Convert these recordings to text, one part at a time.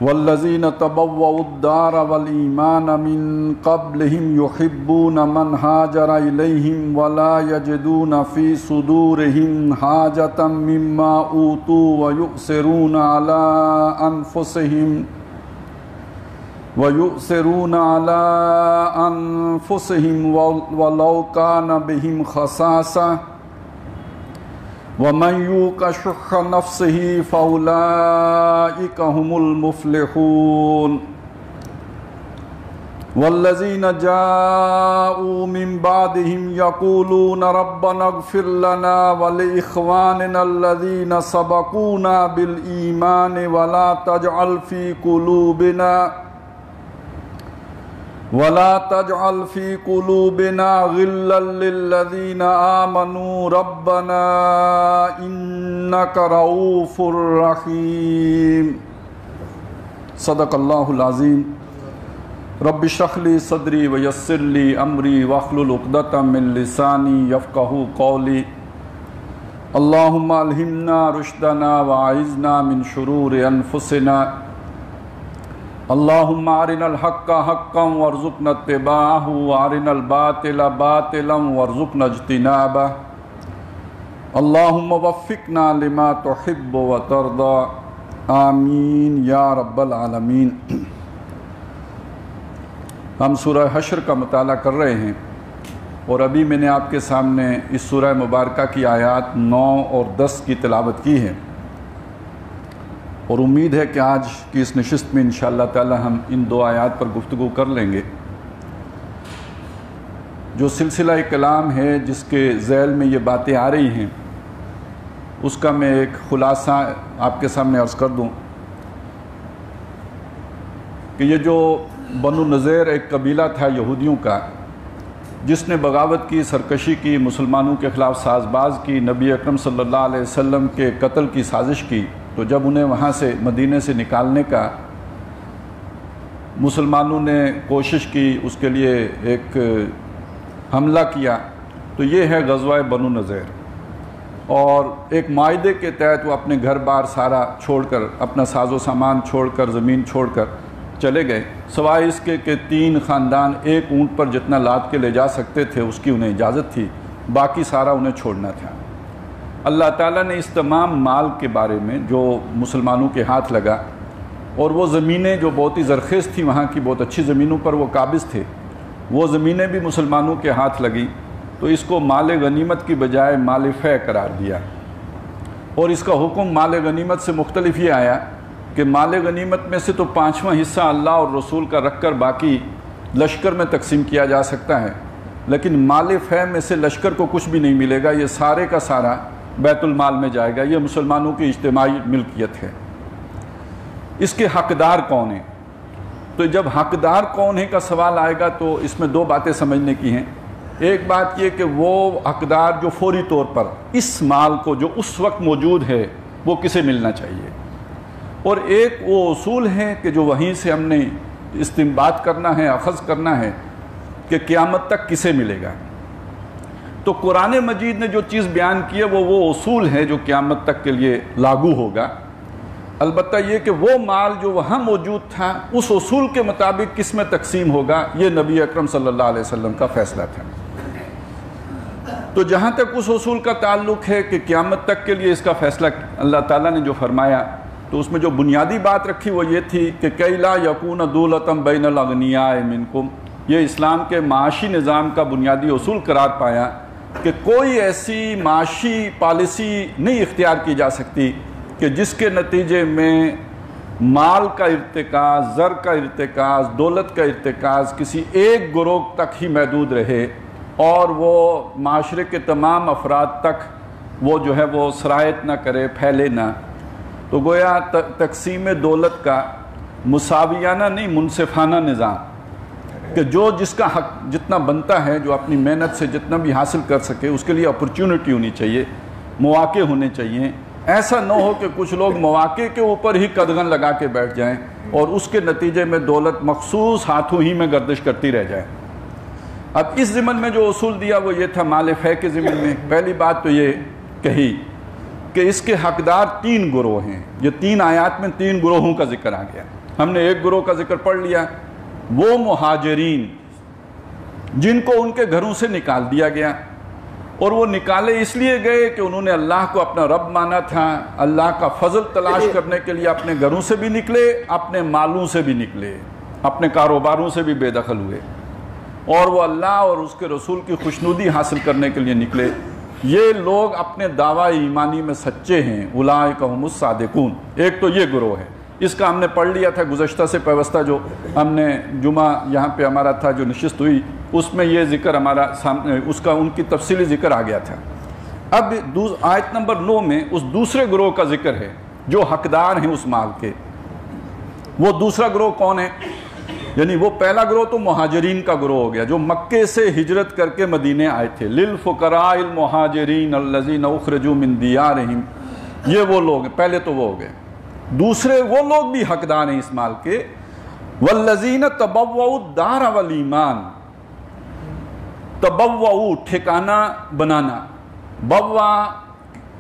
والذین تبوؤوا الدار والایمان من قبلہم یحبون من ہاجر الیہم ولا یجدون فی صدورہم حاجۃ مما اوتوا ویؤثرون علی انفسہم ولو کان بہم خصاصہ وَمَنْ يُوقَ شُحَّ نَفْسِهِ فَأُولَئِكَ هُمُ الْمُفْلِحُونَ وَالَّذِينَ جَاءُوا مِنْ بَعْدِهِمْ يَقُولُونَ رَبَّنَا اغْفِرْ لَنَا وَلِإِخْوَانِنَا الَّذِينَ سَبَقُونَا بِالْإِيمَانِ ولا تجعل في قلوبنا غلا للذين آمنوا ربنا إنك رؤوف رحيم صدق الله العظيم رب اشرح لي صدري ويسر لي أمري واحلل عقدة من لساني يفقهوا قولي اللهم ألهمنا رشدنا وأعذنا من شرور أنفسنا اللهم ارنا الحق حقا وارزقنا اتباعه وارنا الباطل باطلا وارزقنا اجتنابه اللهم وفقنا لما تحب وترضى آمین یا رب العالمین۔ ہم سورہ حشر کا مطالعہ کر رہے ہیں اور ابھی میں نے آپ کے سامنے اس سورہ مبارکہ کی آیات 9 اور 10 کی تلاوت کی ہے، اور امید ہے کہ آج کی اس نشست میں انشاءاللہ تعالی ہم ان 2 آیات پر گفتگو کر لیں گے۔ جو سلسلہ کلام ہے جس کے ذیل میں یہ باتیں آ رہی ہیں، اس کا میں ایک خلاصہ آپ کے سامنے عرض کر دوں کہ یہ جو بنو نذیر ایک قبیلہ تھا یہودیوں کا، جس نے بغاوت کی، سرکشی کی، مسلمانوں کے خلاف ساز باز کی، نبی اکرم صلی اللہ علیہ وسلم کے قتل کی سازش کی، تو جب انہیں وہاں سے مدینے سے نکالنے کا مسلمانوں نے کوشش کی، اس کے لیے ایک حملہ کیا، تو یہ ہے غزوہ بنو نذیر۔ اور ایک معاہدے کے تحت وہ اپنے گھر بار سارا چھوڑ کر، اپنا ساز و سامان چھوڑ کر، زمین چھوڑ کر چلے گئے، سوائے اس کے کہ 3 خاندان ایک اونٹ پر جتنا لاد کے لے جا سکتے تھے اس کی انہیں اجازت تھی، باقی سارا انہیں چھوڑنا تھا۔ اللہ تعالیٰ نے اس تمام مال کے بارے میں جو مسلمانوں کے ہاتھ لگا، اور وہ زمینیں جو بہت ہی زرخیز تھی، وہاں کی بہت اچھی زمینوں پر وہ قابض تھے، وہ زمینیں بھی مسلمانوں کے ہاتھ لگیں، تو اس کو مال غنیمت کی بجائے مال فے قرار دیا۔ اور اس کا حکم مال غنیمت سے مختلف یہ آیا کہ مال غنیمت میں سے تو 5واں حصہ اللہ اور رسول کا رکھ کر باقی لشکر میں تقسیم کیا جا سکتا ہے، لیکن مال فے میں سے لشکر کو کچھ بھی نہیں ملے گا، یہ سارے کا سارا بیت المال میں جائے گا، یہ مسلمانوں کی اجتماعی ملکیت ہے۔ اس کے حقدار کون ہیں؟ تو جب حقدار کون ہے کا سوال آئے گا تو اس میں 2 باتیں سمجھنے کی ہیں۔ ایک بات یہ کہ وہ حقدار جو فوری طور پر اس مال کو جو اس وقت موجود ہے وہ کسے ملنا چاہیے، اور ایک وہ اصول ہے کہ جو وہیں سے ہم نے استنباط کرنا ہے، اخذ کرنا ہے کہ قیامت تک کسے ملے گا۔ تو قرآن مجید نے جو چیز بیان کی ہے وہ اصول ہے جو قیامت تک کے لیے لاگو ہوگا۔ البتہ یہ کہ وہ مال جو وہاں موجود تھا اس اصول کے مطابق کس میں تقسیم ہوگا، یہ نبی اکرم صلی اللہ علیہ وسلم کا فیصلہ تھا۔ تو جہاں تک اس اصول کا تعلق ہے کہ قیامت تک کے لیے اس کا فیصلہ اللہ تعالیٰ نے جو فرمایا، تو اس میں جو بنیادی بات رکھی وہ یہ تھی کہ کَیْ لَا یَکُونَ دُولَةً بَیْنَ الْأَغْنِیَاءِ مِنْکُمْ، یہ اسلام کے معاشی نظام کا بنیادی اصول قرار پایا کہ کوئی ایسی معاشی پالیسی نہیں اختیار کی جا سکتی کہ جس کے نتیجے میں مال کا ارتکاز، زر کا ارتکاز، دولت کا ارتکاز کسی ایک گروہ تک ہی محدود رہے اور وہ معاشرے کے تمام افراد تک وہ جو ہے وہ سرایت نہ کرے، پھیلے نہ۔ تو گویا تقسیم دولت کا مساویانہ نہیں، منصفانہ نظام، کہ جو جس کا حق جتنا بنتا ہے، جو اپنی محنت سے جتنا بھی حاصل کر سکے، اس کے لیے اپرچونٹی ہونی چاہیے، مواقع ہونے چاہیے۔ ایسا نہ ہو کہ کچھ لوگ مواقع کے اوپر ہی قدغن لگا کے بیٹھ جائیں اور اس کے نتیجے میں دولت مخصوص ہاتھوں ہی میں گردش کرتی رہ جائے۔ اب اس ضمن میں جو اصول دیا وہ یہ تھا مال فے کے ضمن میں۔ پہلی بات تو یہ کہی کہ اس کے حقدار 3 گروہ ہیں. یہ 3 آیات میں 3 گروہوں کا ذکر آ گیا. ہم نے ایک گروہ کا ذکر پڑھ لیا, وہ مہاجرین جن کو ان کے گھروں سے نکال دیا گیا, اور وہ نکالے اس لیے گئے کہ انہوں نے اللہ کو اپنا رب مانا تھا, اللہ کا فضل تلاش کرنے کے لیے اپنے گھروں سے بھی نکلے, اپنے مالوں سے بھی نکلے, اپنے کاروباروں سے بھی بے دخل ہوئے, اور وہ اللہ اور اس کے رسول کی خوشنودی حاصل کرنے کے لیے نکلے. یہ لوگ اپنے دعویٰ ایمانی میں سچے ہیں, اولئک ہم الصادقون. ایک تو یہ گروہ ہے, اس کا ہم نے پڑھ لیا تھا گزشتہ سے پیوستہ, جو ہم نے جمعہ یہاں پہ ہمارا تھا جو نشست ہوئی, اس میں یہ ذکر ہمارا سامنے, اس کا ان کی تفصیلی ذکر آ گیا تھا. اب آیت نمبر 9 میں اس دوسرے گروہ کا ذکر ہے جو حقدار ہیں اس مال کے. وہ دوسرا گروہ کون ہے؟ یعنی وہ پہلا گروہ تو مہاجرین کا گروہ ہو گیا جو مکے سے ہجرت کر کے مدینے آئے تھے. للفقراء المہاجرین الذین اخرجوا من دیارہم, یہ وہ لوگ ہیں, پہلے تو وہ ہو گئے. دوسرے وہ لوگ بھی حقدار ہیں اس مال کے, والذین تبوؤا الدار والایمان. تبوؤ ٹھکانہ بنانا, بوا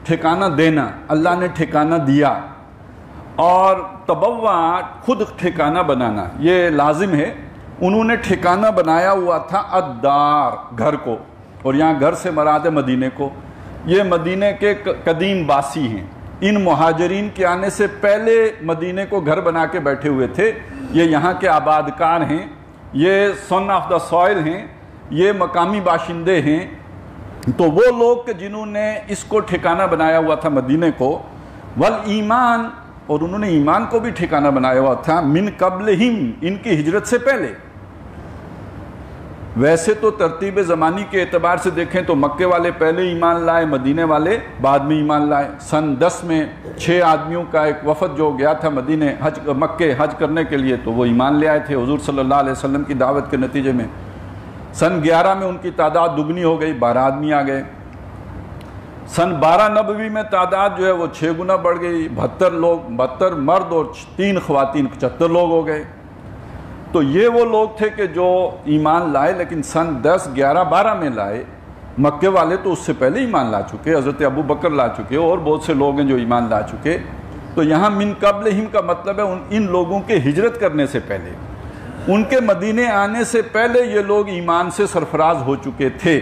ٹھکانہ دینا, اللہ نے ٹھکانہ دیا, اور تبوا خود ٹھکانہ بنانا, یہ لازم ہے. انہوں نے ٹھکانہ بنایا ہوا تھا الدار, گھر کو, اور یہاں گھر سے مراد ہے مدینے کو. یہ مدینے کے قدیم باسی ہیں, ان مہاجرین کے آنے سے پہلے مدینے کو گھر بنا کے بیٹھے ہوئے تھے. یہ یہاں کے آباد کار ہیں, یہ سن آف دا سوئل ہیں, یہ مقامی باشندے ہیں. تو وہ لوگ کہ جنہوں نے اس کو ٹھکانہ بنایا ہوا تھا مدینے کو, والایمان, اور انہوں نے ایمان کو بھی ٹھکانہ بنایا ہوا تھا, من قبلہم, ان کی ہجرت سے پہلے. ویسے تو ترتیب زمانی کے اعتبار سے دیکھیں تو مکے والے پہلے ایمان لائے, مدینے والے بعد میں ایمان لائے. سن 10 میں 6 آدمیوں کا ایک وفد جو گیا تھا مدینے مکے حج کرنے کے لیے, تو وہ ایمان لے آئے تھے حضور صلی اللہ علیہ وسلم کی دعوت کے نتیجے میں. سن 11 میں ان کی تعداد دگنی ہو گئی, 12 آدمی آ گئے. سن 12 نبوی میں تعداد جو ہے وہ 6 گنا بڑھ گئی, 72 مرد اور 3 خواتین, 75 لوگ ہو گئے. تو یہ وہ لوگ تھے کہ جو ایمان لائے, لیکن سن 10, 11, 12 میں لائے. مکے والے تو اس سے پہلے ایمان لا چکے, حضرت ابو بکر لا چکے, اور بہت سے لوگ ہیں جو ایمان لا چکے. تو یہاں من قبلہم کا مطلب ہے ان لوگوں کے ہجرت کرنے سے پہلے, ان کے مدینے آنے سے پہلے یہ لوگ ایمان سے سرفراز ہو چکے تھے.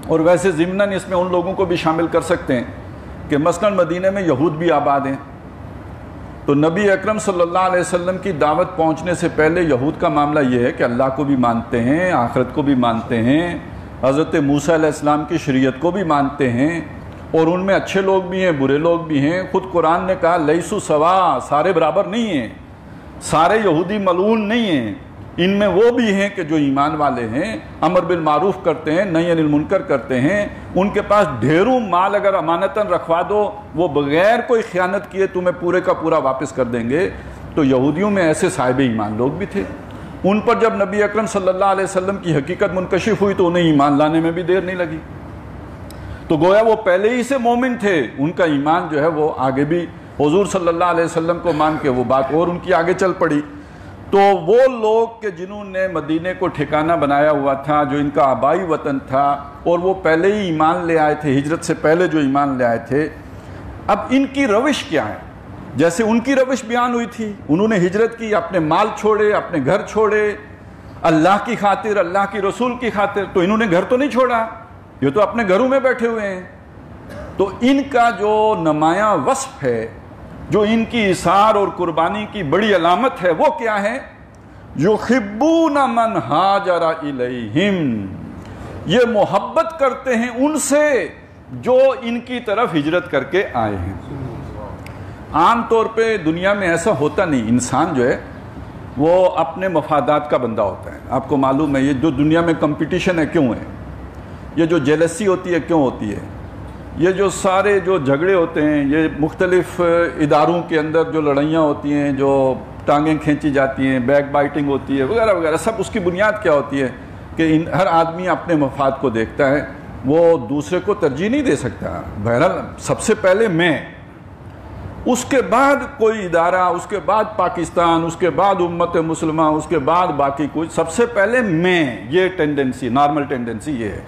اور ویسے ضمناً اس میں ان لوگوں کو بھی شامل کر سکتے ہیں کہ مثلاً مدینے میں یہود بھی آباد ہیں. تو نبی اکرم صلی اللہ علیہ وسلم کی دعوت پہنچنے سے پہلے یہود کا معاملہ یہ ہے کہ اللہ کو بھی مانتے ہیں, آخرت کو بھی مانتے ہیں, حضرت موسیٰ علیہ السلام کی شریعت کو بھی مانتے ہیں, اور ان میں اچھے لوگ بھی ہیں, برے لوگ بھی ہیں. خود قرآن نے کہا لیسوا سوا, سارے برابر نہیں ہیں, سارے یہودی ملعون نہیں ہیں. ان میں وہ بھی ہیں کہ جو ایمان والے ہیں, امر بالمعروف کرتے ہیں, نہی عن المنکر کرتے ہیں. ان کے پاس ڈھیروں مال اگر امانتاً رکھوا دو, وہ بغیر کوئی خیانت کیے تمہیں پورے کا پورا واپس کر دیں گے. تو یہودیوں میں ایسے صاحب ایمان لوگ بھی تھے. ان پر جب نبی اکرم صلی اللہ علیہ وسلم کی حقیقت منکشف ہوئی تو انہیں ایمان لانے میں بھی دیر نہیں لگی. تو گویا وہ پہلے ہی سے مومن تھے, ان کا ایمان جو ہے وہ آگے بھی حضور صلی اللہ علیہ وسلم کو مان کے وہ بات اور ان کی آگے چل پڑی. تو وہ لوگ کہ جنہوں نے مدینے کو ٹھکانہ بنایا ہوا تھا, جو ان کا آبائی وطن تھا, اور وہ پہلے ہی ایمان لے آئے تھے, ہجرت سے پہلے جو ایمان لے آئے تھے, اب ان کی روش کیا ہے؟ جیسے ان کی روش بیان ہوئی تھی, انہوں نے ہجرت کی, اپنے مال چھوڑے, اپنے گھر چھوڑے, اللہ کی خاطر, اللہ کی رسول کی خاطر. تو انہوں نے گھر تو نہیں چھوڑا, یہ تو اپنے گھروں میں بیٹھے ہوئے ہیں. تو ان کا جو نمایاں وصف ہے, جو ان کی اثار اور قربانی کی بڑی علامت ہے, وہ کیا ہے؟ یحبون من ہاجر الیہم, یہ محبت کرتے ہیں ان سے جو ان کی طرف ہجرت کر کے آئے ہیں. عام طور پہ دنیا میں ایسا ہوتا نہیں, انسان جو ہے وہ اپنے مفادات کا بندہ ہوتا ہے. آپ کو معلوم ہے یہ جو دنیا میں کمپٹیشن ہے کیوں ہے, یہ جو جیلسی ہوتی ہے کیوں ہوتی ہے, یہ جو سارے جو جھگڑے ہوتے ہیں, یہ مختلف اداروں کے اندر جو لڑائیاں ہوتی ہیں, جو ٹانگیں کھینچی جاتی ہیں, بیک بائٹنگ ہوتی ہے وغیرہ وغیرہ, سب اس کی بنیاد کیا ہوتی ہے کہ ہر آدمی اپنے مفاد کو دیکھتا ہے, وہ دوسرے کو ترجیح نہیں دے سکتا. بہرحال سب سے پہلے میں, اس کے بعد کوئی ادارہ, اس کے بعد پاکستان, اس کے بعد امت مسلمہ, اس کے بعد باقی کچھ, سب سے پہلے میں. یہ ٹینڈنسی, نارمل ٹینڈنسی یہ ہے.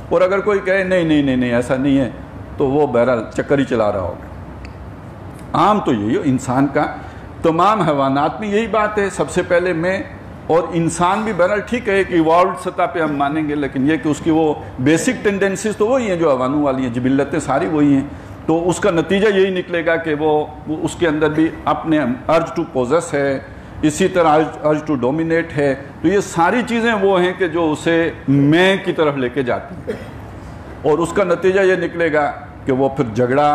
اور اگر کوئی کہے نہیں نہیں نہیں نہیں ایسا نہیں ہے, تو وہ بہرحال چکر ہی چلا رہا ہوگا۔ عام تو یہی ہو، انسان کا تمام حیوانات میں یہی بات ہے، سب سے پہلے میں اور انسان بھی بہرحال ٹھیک ہے کہ ایوالوڈ سطح پہ ہم مانیں گے، لیکن یہ کہ اس کی وہ بیسک ٹینڈنسیز تو وہی ہیں جو حیوانوں والی ہیں، جبلتیں ساری وہی ہیں، تو اس کا نتیجہ یہی نکلے گا کہ وہ اس کے اندر بھی اپنے ارج ٹو پوزیس ہے، اسی طرح ارج ٹو ڈومینیٹ ہے، تو یہ ساری چیزیں وہ ہیں کہ جو اسے میں کی طرف لے کے جاتی ہیں، اور اس کا نتیجہ یہ نکلے گا کہ وہ پھر جھگڑا،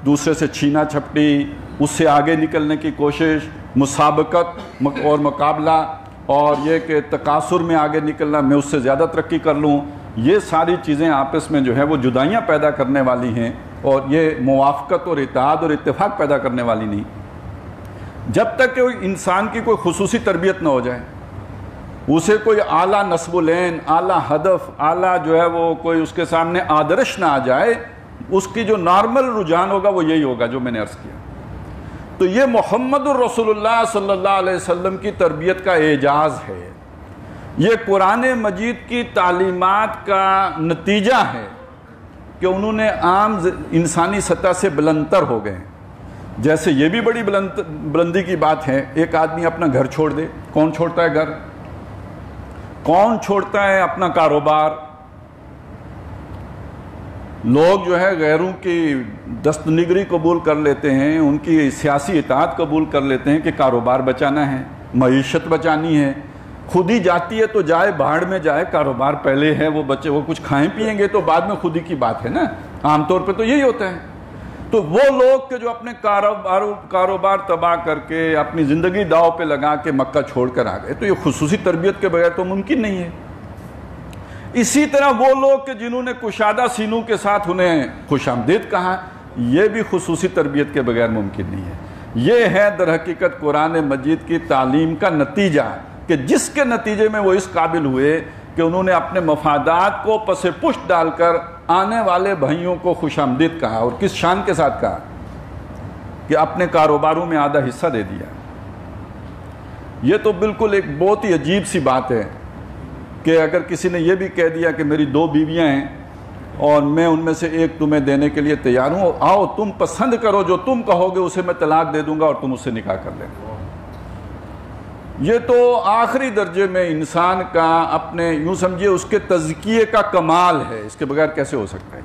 دوسرے سے چھینا چھپٹی، اس سے آگے نکلنے کی کوشش، مسابقت اور مقابلہ، اور یہ کہ تکاثر میں آگے نکلنا، میں اس سے زیادہ ترقی کر لوں، یہ ساری چیزیں آپس میں جو ہے وہ جدائیاں پیدا کرنے والی ہیں، اور یہ موافقت اور اتحاد اور اتفاق پیدا کرنے والی نہیں۔ جب تک کہ انسان کی کوئی خصوصی تربیت نہ ہو جائے، اسے کوئی اعلیٰ نصب العین، اعلیٰ ہدف، اعلیٰ جو ہے وہ کوئی اس کے سامنے آدرش نہ آ جائے، اس کی جو نارمل رجحان ہوگا وہ یہی ہوگا جو میں نے عرض کیا۔ تو یہ محمد الرسول اللہ صلی اللہ علیہ وسلم کی تربیت کا اعجاز ہے، یہ قرآن مجید کی تعلیمات کا نتیجہ ہے کہ انہوں نے عام انسانی سطح سے بلندتر ہو گئے۔ جیسے یہ بھی بڑی بلندی کی بات ہے، ایک آدمی اپنا گھر چھوڑ دے، کون چھوڑتا ہے گھر؟ کون چھوڑتا ہے اپنا کاروبار؟ لوگ جو ہے غیروں کی دستنگری قبول کر لیتے ہیں، ان کی سیاسی اطاعت قبول کر لیتے ہیں کہ کاروبار بچانا ہے، معیشت بچانی ہے، خود ہی جاتی ہے تو جائے بھاڑ میں جائے، کاروبار پہلے ہے، وہ بچے وہ کچھ کھائیں پیئیں گے تو بعد میں خود ہی کی بات ہے نا، عام طور پہ تو یہی ہوتا ہے۔ تو وہ لوگ کہ جو اپنے کاروبار تباہ کر کے اپنی زندگی داؤ پہ لگا کے مکہ چھوڑ کر آ گئے، تو یہ خصوصی تربیت کے بغیر تو ممکن نہیں ہے۔ اسی طرح وہ لوگ کہ جنہوں نے کشادہ سینوں کے ساتھ انہیں خوش آمدید کہا، یہ بھی خصوصی تربیت کے بغیر ممکن نہیں ہے۔ یہ ہے در حقیقت قرآن مجید کی تعلیم کا نتیجہ، کہ جس کے نتیجے میں وہ اس قابل ہوئے کہ انہوں نے اپنے مفادات کو پس پشت ڈال کر آنے والے بھائیوں کو خوش آمدید کہا، اور کس شان کے ساتھ کہا کہ اپنے کاروباروں میں آدھا حصہ دے دیا۔ یہ تو بالکل ایک بہت ہی عجیب سی بات ہے کہ اگر کسی نے یہ بھی کہہ دیا کہ میری 2 بیویاں ہیں اور میں ان میں سے ایک تمہیں دینے کے لیے تیار ہوں، آؤ تم پسند کرو، جو تم کہو گے اسے میں طلاق دے دوں گا اور تم اس سے نکاح کر لینا۔ یہ تو آخری درجے میں انسان کا اپنے یوں سمجھیے اس کے تزکیے کا کمال ہے، اس کے بغیر کیسے ہو سکتا ہے؟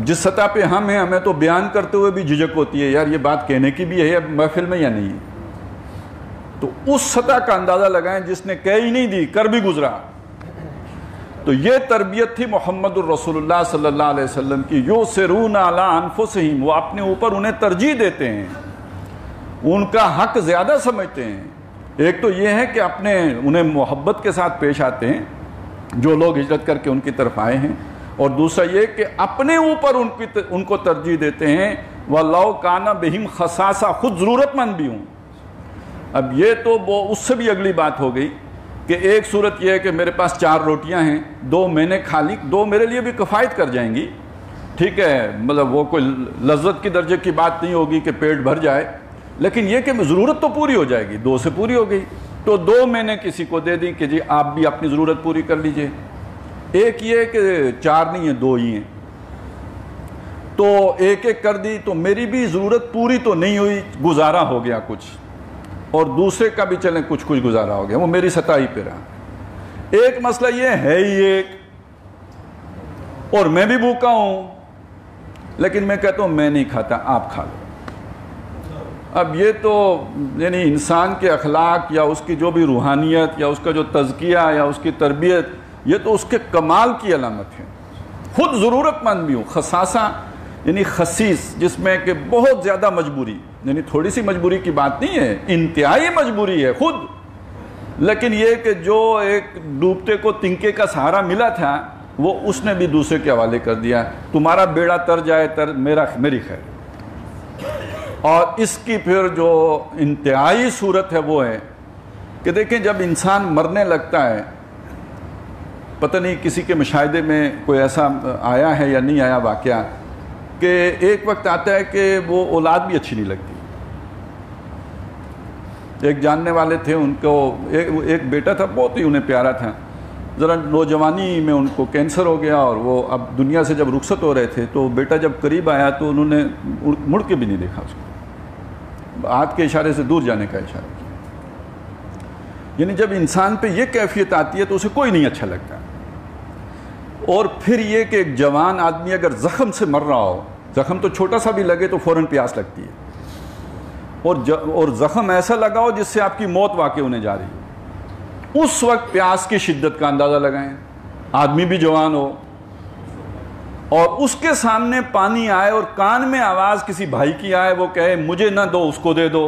جس سطح پہ ہم ہیں، ہمیں تو بیان کرتے ہوئے بھی جھجک ہوتی ہے، یار یہ بات کہنے کی بھی ہے محفل میں یا نہیں ہے؟ تو اس سطح کا اندازہ لگائیں جس نے کہہ ہی نہیں دی، کر بھی گزرا۔ تو یہ تربیت تھی محمد الرسول اللہ صلی اللہ علیہ وسلم کی، یؤثرون علی انفسہم، وہ اپنے اوپر انہیں ترجیح دیتے ہیں، ان کا حق زیادہ سمجھتے ہیں۔ ایک تو یہ ہے کہ انہیں محبت کے ساتھ پیش آتے ہیں جو لوگ ہجرت کر کے ان کی طرف آئے ہیں، اور دوسرا یہ کہ اپنے اوپر ان کو ترجیح دیتے ہیں، وَلَوْ كَانَ بِهِمْ خَصَاصَةٌ، خود ضرورت مند بھی ہوں۔ اب یہ تو وہ اس سے بھی اگلی بات ہو گئی کہ ایک صورت یہ ہے کہ میرے پاس 4 روٹیاں ہیں، 2 میں نے کھا لی، 2 میرے لیے بھی کفایت کر جائیں گی، ٹھیک ہے، مطلب وہ کوئی لذت کی درجے کی بات نہیں ہوگی کہ پیٹ بھر جائے، لیکن یہ کہ ضرورت تو پوری ہو جائے گی، 2 سے پوری ہو گئی، تو 2 میں نے کسی کو دے دی کہ جی آپ بھی اپنی ضرورت پوری کر لیجئے۔ ایک یہ کہ 4 نہیں ہیں، 2 ہی ہیں، تو ایک کر دی، تو میری بھی ضرورت پوری تو نہیں ہوئی، گزارا ہو گیا کچھ، اور دوسرے کا بھی چلیں کچھ گزارا ہو گیا، وہ میری سطح ہی پہ رہا۔ ایک مسئلہ یہ ہے ہی ایک، اور میں بھی بھوکا ہوں، لیکن میں کہتا ہوں میں نہیں کھاتا، آپ کھا لو۔ اب یہ تو یعنی انسان کے اخلاق یا اس کی جو بھی روحانیت یا اس کا جو تزکیہ یا اس کی تربیت، یہ تو اس کے کمال کی علامت ہے۔ خود ضرورت مند بھی ہوں، خصاصہ یعنی خصیص، جس میں کہ بہت زیادہ مجبوری، یعنی تھوڑی سی مجبوری کی بات نہیں ہے، انتہائی مجبوری ہے خود، لیکن یہ کہ جو ایک ڈوبتے کو تنکے کا سہارا ملا تھا وہ اس نے بھی دوسرے کے حوالے کر دیا، تمہارا بیڑا تر جائے تر میری خیر۔ اور اس کی پھر جو انتہائی صورت ہے وہ ہے کہ دیکھیں جب انسان مرنے لگتا ہے، پتہ نہیں کسی کے مشاہدے میں کوئی ایسا آیا ہے یا نہیں آیا واقعہ، کہ ایک وقت آتا ہے کہ وہ اولاد بھی اچھی نہیں لگتی۔ ایک جاننے والے تھے، ان کو ایک بیٹا تھا، بہت ہی انہیں پیارا تھا، ذرا نوجوانی میں ان کو کینسر ہو گیا، اور وہ اب دنیا سے جب رخصت ہو رہے تھے تو بیٹا جب قریب آیا تو انہوں نے مڑ کے بھی نہیں دیکھا اس کو، ہاتھ کے اشارے سے دور جانے کا اشارہ کیا۔ یعنی جب انسان پہ یہ کیفیت آتی ہے تو اسے کوئی نہیں اچھا لگتا۔ اور پھر یہ کہ ایک جوان آدمی اگر زخم سے مر رہا ہو، زخم تو چھوٹا سا بھی لگے تو فوراً پیاس لگتی ہے، اور زخم ایسا لگا ہو جس سے آپ کی موت واقع ہونے جا رہی ہے، اس وقت پیاس کی شدت کا اندازہ لگائیں۔ آدمی بھی جوان ہو اور اس کے سامنے پانی آئے اور کان میں آواز کسی بھائی کی آئے، وہ کہے مجھے نہ دو اس کو دے دو،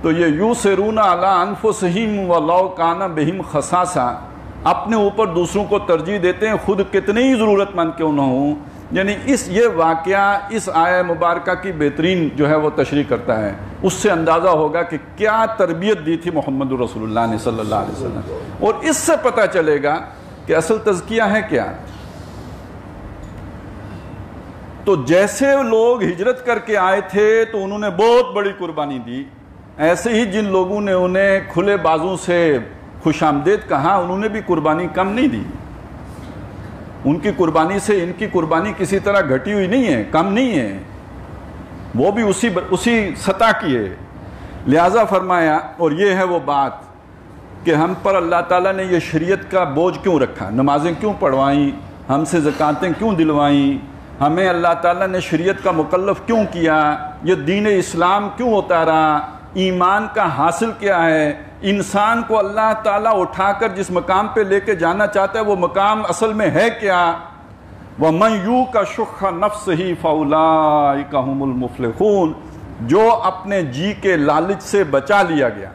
تو یہ یُؤْثِرُونَ عَلَىٰ أَنفُسِهِمْ وَلَوْ كَانَ بِهِمْ خَصَاصَةٌ، اپنے اوپر دوسروں کو ترجیح دیتے ہیں خود کتنے ہی ضرورت مند کیوں نہ ہوں۔ یعنی یہ واقعہ اس آیہ مبارکہ کی بہترین جو ہے وہ تشریح کرتا ہے۔ اس سے اندازہ ہوگا کہ کیا تربیت دی تھی محمد رسول اللہ نے صلی اللہ علیہ وسلم، اور اس سے پتہ چلے گا کہ اصل تزکیہ ہے کیا۔ تو جیسے لوگ ہجرت کر کے آئے تھے تو انہوں نے بہت بڑی قربانی دی، ایسے ہی جن لوگوں نے انہیں کھلے بازوں سے خوش آمدید کہا انہوں نے بھی قربانی کم نہیں دی۔ ان کی قربانی سے ان کی قربانی کسی طرح گھٹی ہوئی نہیں ہے، کم نہیں ہے، وہ بھی اسی سطح کی ہے۔ لہذا فرمایا، اور یہ ہے وہ بات کہ ہم پر اللہ تعالیٰ نے یہ شریعت کا بوجھ کیوں رکھا، نمازیں کیوں پڑھوائیں، ہم سے زکاتیں کیوں دلوائیں، ہمیں اللہ تعالیٰ نے شریعت کا مکلف کیوں کیا، یہ دین اسلام کیوں اتارا، ایمان کا حاصل کیا ہے، انسان کو اللہ تعالیٰ اٹھا کر جس مقام پہ لے کے جانا چاہتا ہے وہ مقام اصل میں ہے کیا۔ وَمَنْ يُوقَ شُحَّ نَفْسِهِ فَأُولَٰئِكَ هُمُ الْمُفْلِحُونَ، جو اپنے جی کے لالچ سے بچا لیا گیا۔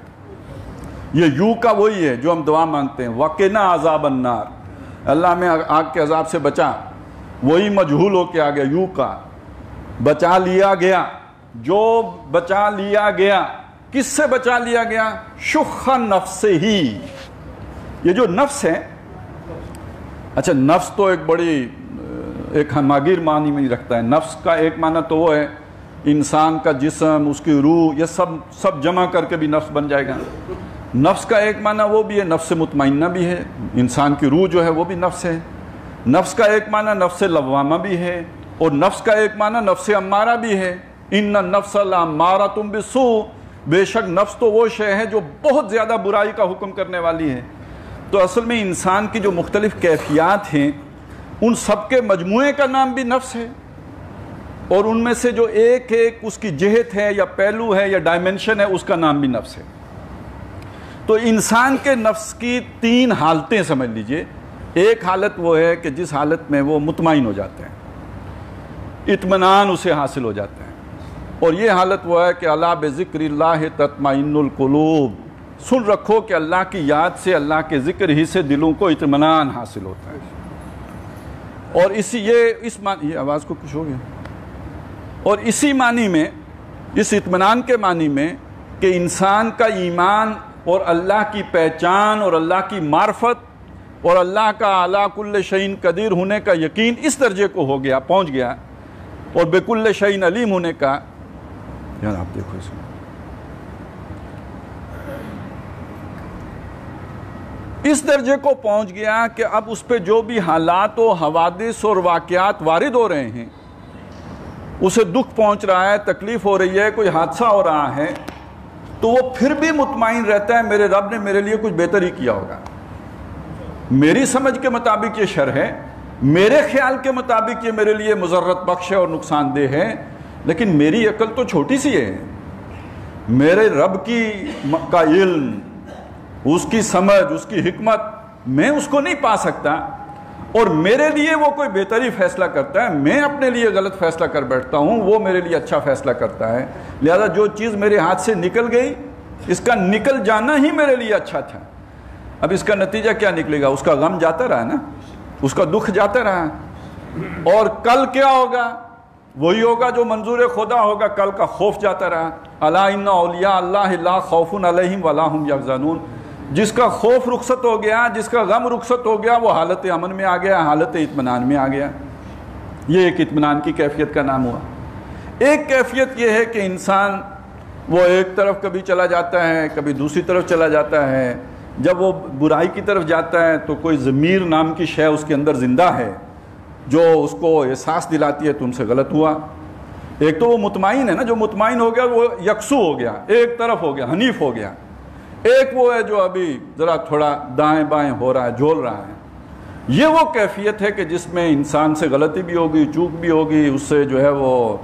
یہ یو کا وہی ہے جو ہم دعا مانگتے ہیں، وَقِنَا عَذَابَ النَّارِ، اللہ میں آگ کے عذاب سے بچا، وہی مجہول ہو کے آ گیا، یو کا بچا لیا گیا، جو بچا لیا گیا، کس سے بچا لیا گیا؟ شُحَّ نَفْسِهِ، یہ جو نفس ہے، اچھا نفس تو ایک ہماگیر معنی میں رکھتا ہے۔ نفس کا ایک معنی تو وہ ہے انسان کا جسم، اس کی روح، یہ سب جمع کر کے بھی نفس بن جائے گا۔ نفس کا ایک معنی وہ بھی ہے، نفس مطمئنہ بھی ہے، انسان کی روح جو ہے وہ بھی نفس ہے۔ نفس کا ایک معنی نفس لوامہ بھی ہے، اور نفس کا ایک معنی نفس امارہ بھی ہے۔ ان النفس لامارۃ بالسوء، بے شک نفس تو وہ شے ہے جو بہت زیادہ برائی کا حکم کرنے والی ہے۔ تو اصل میں انسان کی جو مختلف کیفیات ہیں ان سب کے مجموعے کا نام بھی نفس ہے، اور ان میں سے جو ایک اس کی جہت ہے یا پہلو ہے یا ڈائمنشن ہے اس کا نام بھی نفس ہے۔ تو انسان کے نفس کی 3 حالتیں سمجھ لیجئے۔ ایک حالت وہ ہے کہ جس حالت میں وہ مطمئن ہو جاتے ہیں، اطمینان اسے حاصل ہو جاتا ہے، اور یہ حالت وہ ہے کہ الا بذکر اللہ تطمئن القلوب، سن رکھو کہ اللہ کی یاد سے، اللہ کے ذکر ہی سے دلوں کو اطمینان حاصل ہوتا ہے۔ اور یہ آواز کو کچھ ہو گیا، اور اسی معنی میں، اس اطمینان کے معنی میں کہ انسان کا ایمان اور اللہ کی پہچان اور اللہ کی معرفت اور اللہ کا علی کل شیء قدیر ہونے کا یقین اس درجے کو ہو گیا، پہنچ گیا، اور بکل شیء علیم ہونے کا، یار آپ دیکھو اس میں اس درجے کو پہنچ گیا کہ اب اس پہ جو بھی حالات و حوادث اور واقعات وارد ہو رہے ہیں، اسے دکھ پہنچ رہا ہے، تکلیف ہو رہی ہے، کوئی حادثہ ہو رہا ہے، تو وہ پھر بھی مطمئن رہتا ہے میرے رب نے میرے لیے کچھ بہتر ہی کیا ہوگا۔ میری سمجھ کے مطابق یہ شر ہے، میرے خیال کے مطابق یہ میرے لیے مضرت بخش ہے اور نقصان دہ ہے، لیکن میری عقل تو چھوٹی سی ہے، میرے رب کا علم، اس کی سمجھ، اس کی حکمت، میں اس کو نہیں پا سکتا، اور میرے لیے وہ کوئی بہتری فیصلہ کرتا ہے، میں اپنے لیے غلط فیصلہ کر بیٹھتا ہوں، وہ میرے لیے اچھا فیصلہ کرتا ہے۔ لہذا جو چیز میرے ہاتھ سے نکل گئی، اس کا نکل جانا ہی میرے لیے اچھا تھا۔ اب اس کا نتیجہ کیا نکلے گا؟ اس کا غم جاتا رہا نا، اس کا دکھ جاتا رہا، اور کل کیا ہوگا؟ وہی ہوگا جو منظور خدا ہوگا، کل کا خوف جاتا رہا۔ الا ان اولیاء اللہ لا خوف علیہم ولا هم یحزنون، جس کا خوف رخصت ہو گیا، جس کا غم رخصت ہو گیا، وہ حالت امن میں آ گیا، حالت اطمینان میں آ گیا۔ یہ ایک اطمینان کی کیفیت کا نام ہوا۔ ایک کیفیت یہ ہے کہ انسان وہ ایک طرف کبھی چلا جاتا ہے، کبھی دوسری طرف چلا جاتا ہے، جب وہ برائی کی طرف جاتا ہے تو کوئی ضمیر نام کی شے اس کے اندر زندہ ہے جو اس کو احساس دلاتی ہے تم سے غلط ہوا. ایک تو وہ مطمئن ہے نا, جو مطمئن ہو گیا وہ یکسو ہو گیا, ایک طرف ہو گیا, حنیف ہو گیا. ایک وہ ہے جو ابھی ذرا تھوڑا دائیں بائیں ہو رہا ہے, جھول رہا ہے. یہ وہ کیفیت ہے کہ جس میں انسان سے غلطی بھی ہوگی, چوک بھی ہوگی, اس سے جو ہے وہ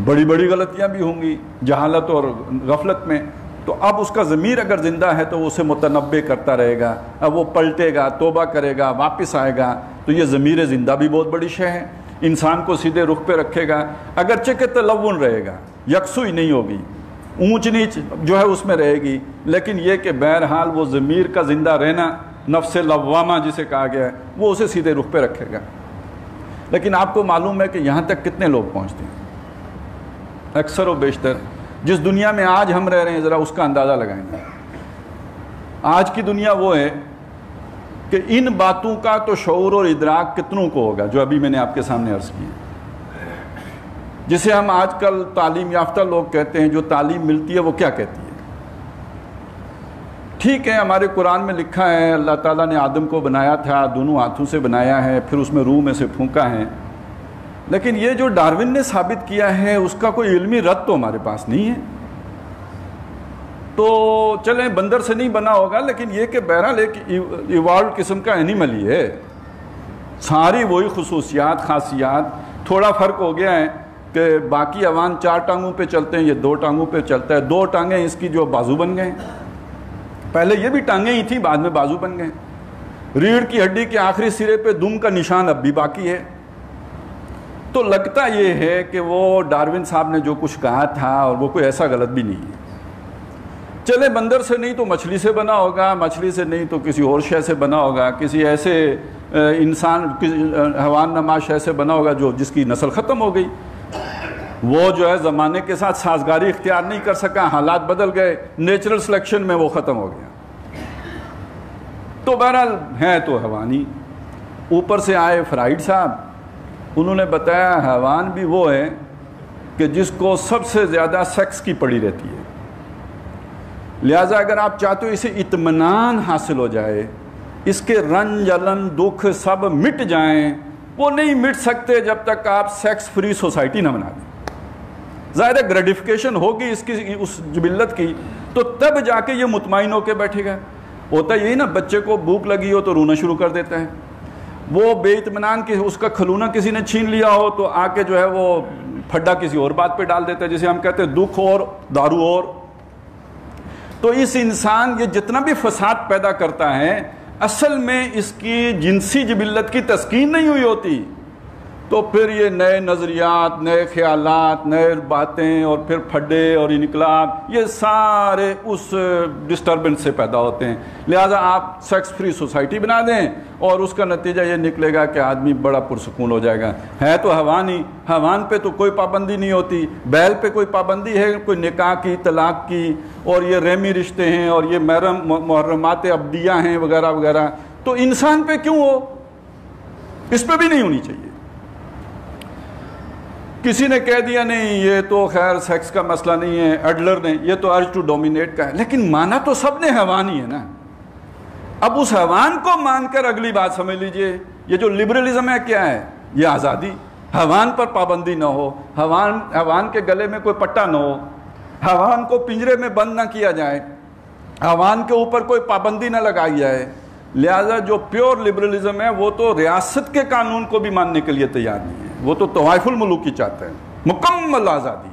بڑی بڑی غلطیاں بھی ہوں گی جہالت اور غفلت میں. تو اب اس کا ضمیر اگر زندہ ہے تو وہ اسے متنبع کرتا رہے گا. اب وہ پلٹے گا, توبہ کرے گا, واپس آئے گا. تو یہ ضمیر زندہ بھی بہت بڑی شے ہے, انسان کو سیدھے رخ پہ رکھے گا. اگرچہ کہ تلون رہے گا, یکسوئی نہیں ہوگی, اونچ نیچ جو ہے اس میں رہے گی, لیکن یہ کہ بہرحال وہ ضمیر کا زندہ رہنا, نفس لوامہ جسے کہا گیا ہے, وہ اسے سیدھے رخ پہ رکھے گا. لیکن آپ کو معلوم ہے کہ یہاں تک کتنے لوگ پہنچتے ہیں؟ اکثر و بیشتر جس دنیا میں آج ہم رہ رہے ہیں ذرا اس کا اندازہ لگائیں گے. آج کی دنیا وہ ہے کہ ان باتوں کا تو شعور اور ادراک کتنوں کو ہوگا جو ابھی میں نے آپ کے سامنے عرض کی, جسے ہم آج کل تعلیم یافتہ لوگ کہتے ہیں. جو تعلیم ملتی ہے وہ کیا کہتی ہے؟ ٹھیک ہے, ہمارے قرآن میں لکھا ہے اللہ تعالیٰ نے آدم کو بنایا تھا, دونوں ہاتھوں سے بنایا ہے, پھر اس میں روح میں سے پھونکا ہے. لیکن یہ جو ڈارون نے ثابت کیا ہے اس کا کوئی علمی رد تو ہمارے پاس نہیں ہے. تو چلیں بندر سے نہیں بنا ہوگا, لیکن یہ کہ بہرحال ایک ایوالوڈ قسم کا اینیمل ہی ہے, ساری وہی خصوصیات خاصیات. تھوڑا فرق ہو گیا ہے کہ باقی حیوان 4 ٹانگوں پہ چلتے ہیں, یہ 2 ٹانگوں پہ چلتا ہے. 2 ٹانگیں اس کی جو بازو بن گئے, پہلے یہ بھی ٹانگیں ہی تھیں, بعد میں بازو بن گئے. ریڑھ کی ہڈی کے آخری سرے پہ دم کا نشان اب بھی باقی ہے. تو لگتا یہ ہے کہ وہ ڈارون صاحب نے جو کچھ کہا تھا اور وہ کوئی ایسا غلط بھی نہیں ہے. چلے بندر سے نہیں تو مچھلی سے بنا ہوگا, مچھلی سے نہیں تو کسی اور شے سے بنا ہوگا, کسی ایسے انسان حیوان نما شے سے بنا ہوگا جس کی نسل ختم ہو گئی. وہ جو ہے زمانے کے ساتھ سازگاری اختیار نہیں کر سکا, حالات بدل گئے, نیچرل سلیکشن میں وہ ختم ہو گیا. تو بہرحال ہیں تو حیوانی. اوپر سے آئے فرائڈ صاحب, انہوں نے بتایا حیوان بھی وہ ہے کہ جس کو سب سے زیادہ سیکس کی پڑی رہتی ہے. لہٰذا اگر آپ چاہتے ہو اسے اطمینان حاصل ہو جائے, اس کے رنج الم دکھ سب مٹ جائیں, وہ نہیں مٹ سکتے جب تک آپ سیکس فری سوسائٹی نہ بنا دیں. ظاہر ہے گریڈیفیکیشن ہوگی اس کی, اس جبلت کی, تو تب جا کے یہ مطمئن ہو کے بیٹھے گا. ہوتا یہی نا, بچے کو بھوک لگی ہو تو رونا شروع کر دیتا ہے. وہ بے اطمینان کی اس کا کھلونا کسی نے چھین لیا ہو تو آ کے جو ہے وہ پھڈا کسی اور بات پہ ڈال دیتا ہے, جسے ہم کہتے ہیں دکھ اور دارو اور. تو اس انسان یہ جتنا بھی فساد پیدا کرتا ہے اصل میں اس کی جنسی جبلت کی تسکین نہیں ہوئی ہوتی. تو پھر یہ نئے نظریات, نئے خیالات, نئے باتیں اور پھر پھڈے اور انقلاب, یہ سارے اس ڈسٹربنس سے پیدا ہوتے ہیں. لہٰذا آپ سیکس فری سوسائٹی بنا دیں اور اس کا نتیجہ یہ نکلے گا کہ آدمی بڑا پرسکون ہو جائے گا. ہے تو حیوان ہی, حیوان پہ تو کوئی پابندی نہیں ہوتی. بیل پہ کوئی پابندی ہے کوئی نکاح کی, طلاق کی, اور یہ رحمی رشتے ہیں اور یہ محرمات ابدیہ ہیں وغیرہ وغیرہ. تو انسان پہ کیوں ہو؟ اس پہ بھی نہیں ہونی چاہیے. کسی نے کہہ دیا نہیں یہ تو خیر سیکس کا مسئلہ نہیں ہے, ایڈلر نے, یہ تو ارج ٹو ڈومینیٹ کا ہے. لیکن مانا تو سب نے حیوان ہی ہے نا. اب اس حیوان کو مان کر اگلی بات سمجھ لیجئے, یہ جو لبرلزم ہے کیا ہے؟ یہ آزادی. حیوان پر پابندی نہ ہو, حیوان کے گلے میں کوئی پٹا نہ ہو, حیوان کو پنجرے میں بند نہ کیا جائے, حیوان کے اوپر کوئی پابندی نہ لگائی جائے. لہذا جو پیور لبرلزم ہے وہ تو ریاست کے قانون کو بھی ماننے کے لیے تیار نہیں ہے, وہ تو طوائف الملوک کی چاہتا ہے, مکمل آزادی.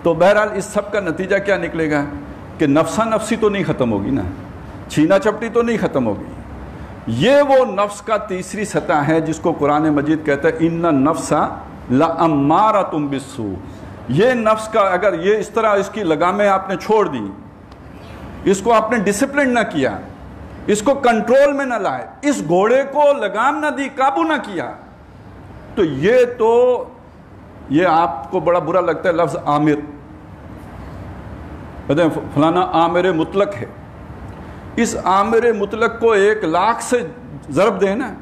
تو بہرحال اس سب کا نتیجہ کیا نکلے گا کہ نفسا نفسی تو نہیں ختم ہوگی نا, چھینا چپٹی تو نہیں ختم ہوگی. یہ وہ نفس کا تیسری سطح ہے جس کو قرآن مجید کہتا ہے ان النفس لامارۃ بالسوء. یہ نفس کا اگر یہ اس طرح اس کی لگامیں آپ نے چھوڑ دی, اس کو آپ نے ڈسپلن نہ کیا, اس کو کنٹرول میں نہ لائے, اس گھوڑے کو لگام نہ دی, قابو نہ کیا, تو یہ آپ کو بڑا برا لگتا ہے لفظ آمر. کہتے ہیں فلانا آمر مطلق ہے. اس آمر مطلق کو 1,00,000 سے ضرب دیں نا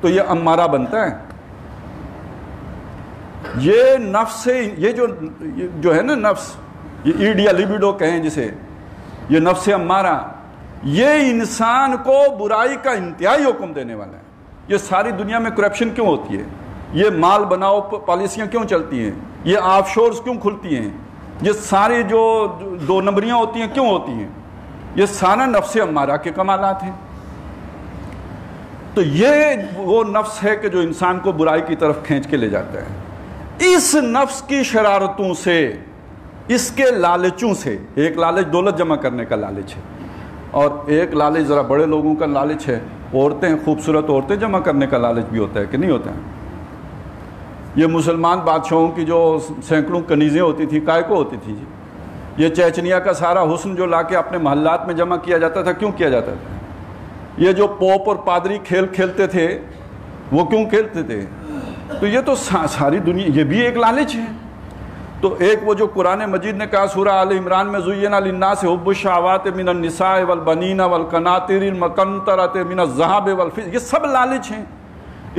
تو یہ امارہ بنتا ہے. یہ نفس سے, یہ جو ہے نا نفس, یہ ایڈ یا لیبیڈو کہیں جسے, یہ نفس امارہ, یہ انسان کو برائی کا انتہائی حکم دینے والا ہے۔ یہ ساری دنیا میں کرپشن کیوں ہوتی ہے؟ یہ مال بناؤ پالیسیاں کیوں چلتی ہیں؟ یہ آف شورز کیوں کھلتی ہیں؟ یہ ساری جو دو نمبریاں ہوتی ہیں کیوں ہوتی ہیں؟ یہ سارا نفس امارہ کے کمالات ہیں۔ تو یہ وہ نفس ہے کہ جو انسان کو برائی کی طرف کھینچ کے لے جاتا ہے۔ اس نفس کی شرارتوں سے، اس کے لالچوں سے، ایک لالچ دولت جمع کرنے کا لالچ ہے، اور ایک لالچ ذرا بڑے لوگوں کا لالچ ہے، عورتیں، خوبصورت عورتیں جمع کرنے کا لالچ بھی ہوتا ہے کہ نہیں ہوتا ہے؟ یہ مسلمان بادشاہوں کی جو سینکڑوں کنیزیں ہوتی تھی، کائے کو ہوتی تھی؟ یہ چیچنیا کا سارا حسن جو لا کے اپنے محلات میں جمع کیا جاتا تھا، کیوں کیا جاتا تھا؟ یہ جو پوپ اور پادری کھیل کھیلتے تھے، وہ کیوں کھیلتے تھے؟ تو یہ تو ساری دنیا، یہ بھی ایک لالچ ہے۔ تو ایک وہ جو قرآن مجید نے کہا سورہ آل عمران میں، زُيِّنَ لِلنَّاسِ حُبُّ الشَّهَوَاتِ مِنَ النِّسَاءِ وَالْبَنِينَ وَالْقَنَاطِيرِ الْمُقَنطَرَةِ مِنَ الذَّهَبِ وَالْفِضَّةِ، یہ سب لالچ ہیں۔